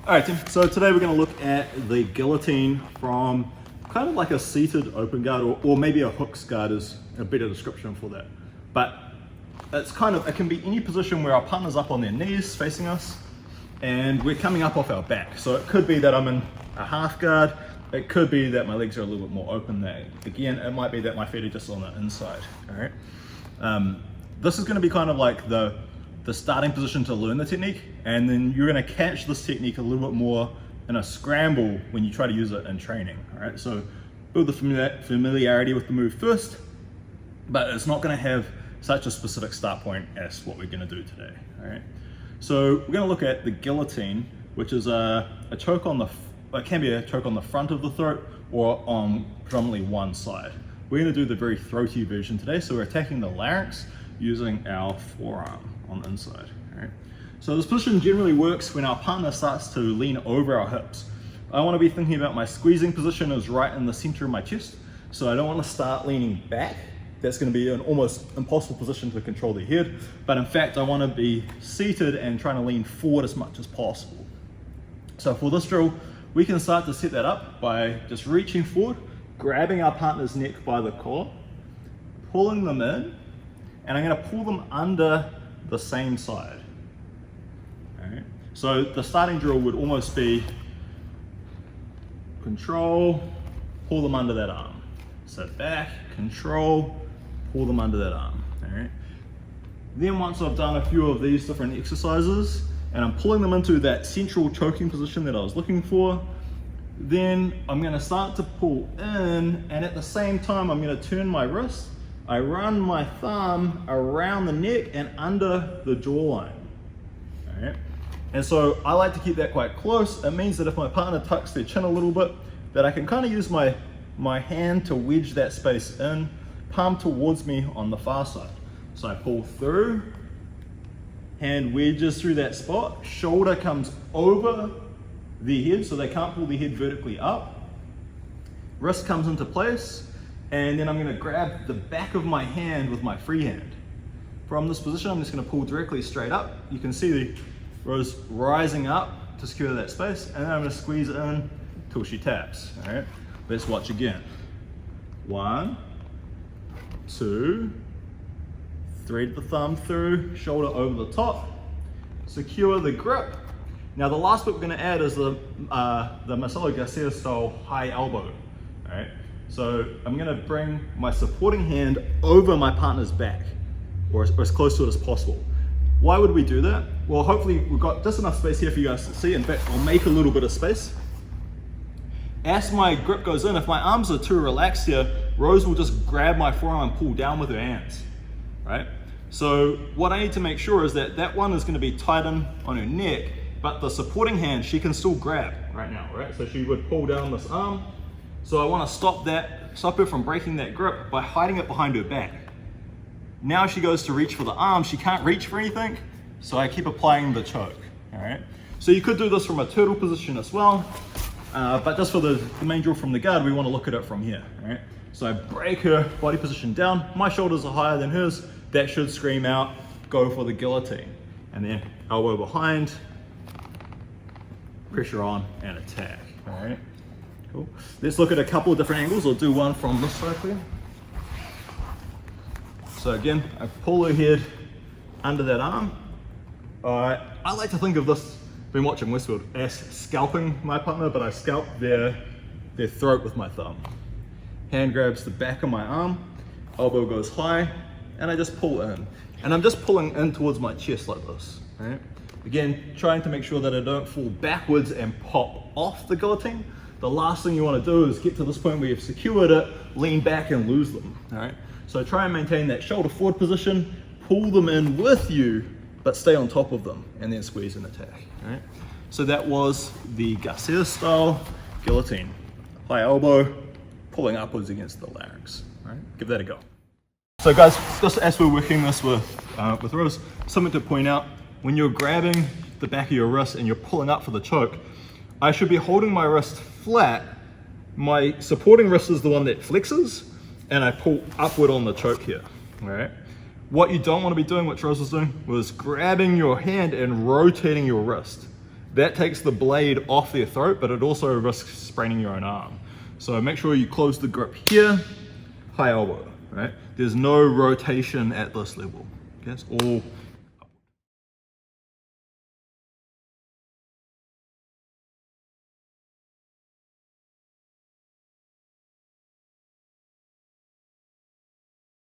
All right, Tim. So today we're going to look at the guillotine from kind of like a seated open guard, or maybe a hooks guard is a better description for that. But it's it can be any position where our partner's up on their knees facing us and we're coming up off our back. So it could be that I'm in a half guard. It could be that my legs are a little bit more open there. Again, it might be that my feet are just on the inside, all right? This is going to be kind of like the starting position to learn the technique, and then you're going to catch this technique a little bit more in a scramble when you try to use it in training. All right, so build the familiarity with the move first, but it's not going to have such a specific start point as what we're going to do today. All right, so we're going to look at the guillotine, which is a choke on it can be a choke on the front of the throat or on predominantly one side. We're going to do the very throaty version today, so we're attacking the larynx using our forearm on the inside. All right. So this position generally works when our partner starts to lean over our hips. I want to be thinking about my squeezing position is right in the center of my chest, so I don't want to start leaning back. That's going to be an almost impossible position to control the head, but in fact I want to be seated and trying to lean forward as much as possible. So for this drill, we can start to set that up by just reaching forward, grabbing our partner's neck by the collar, pulling them in, and I'm going to pull them under the same side. All right. So the starting drill would almost be control, pull them under that arm. So back, control, pull them under that arm. All right. Then once I've done a few of these different exercises and I'm pulling them into that central choking position that I was looking for, then I'm going to start to pull in, and at the same time I'm going to turn my wrist. I run my thumb around the neck and under the jawline. All right. And so I like to keep that quite close. It means that if my partner tucks their chin a little bit, that I can kind of use my hand to wedge that space in, palm towards me on the far side. So I pull through, hand wedges through that spot, shoulder comes over the head so they can't pull the head vertically up. Wrist comes into place, and then I'm going to grab the back of my hand with my free hand. From this position, I'm just going to pull directly straight up. You can see the rose rising up to secure that space, and then I'm going to squeeze it in till she taps. All right, let's watch again. 1, 2, thread the thumb through, shoulder over the top, secure the grip. Now the last bit we're going to add is the Marcelo Garcia style high elbow. All right. So I'm going to bring my supporting hand over my partner's back, or as close to it as possible. Why would we do that? Well, hopefully we've got just enough space here for you guys to see. In fact, I'll make a little bit of space. As my grip goes in, if my arms are too relaxed here, Rose will just grab my forearm and pull down with her hands, right? So what I need to make sure is that that one is going to be tight on her neck, but the supporting hand she can still grab right now, right? So she would pull down this arm. So I want to stop her from breaking that grip by hiding it behind her back. Now she goes to reach for the arm, she can't reach for anything, so I keep applying the choke, all right? So you could do this from a turtle position as well, but just for the main drill from the guard, we want to look at it from here, all right? So I break her body position down, my shoulders are higher than hers, that should scream out, go for the guillotine. And then elbow behind, pressure on, and attack, all right? Cool. Let's look at a couple of different angles. I'll do one from this side here. So again, I pull her head under that arm. I like to think of this, been watching Westworld, as scalping my partner, but I scalp their throat with my thumb. Hand grabs the back of my arm, elbow goes high, and I just pull in. And I'm just pulling in towards my chest like this, right? Again, trying to make sure that I don't fall backwards and pop off the guillotine. The last thing you want to do is get to this point where you've secured it, lean back and lose them, all right? So try and maintain that shoulder forward position, pull them in with you, but stay on top of them, and then squeeze and attack, all right? So that was the Garcia style guillotine. High elbow, pulling upwards against the larynx, all right? Give that a go. So guys, just as we're working this with Rose, something to point out, when you're grabbing the back of your wrist and you're pulling up for the choke, I should be holding my wrist flat. My supporting wrist is the one that flexes, and I pull upward on the choke here, all right? What you don't want to be doing, what Rose was doing, was grabbing your hand and rotating your wrist. That takes the blade off their throat, but it also risks spraining your own arm. So make sure you close the grip here, high elbow, right? There's no rotation at this level. Okay, it's all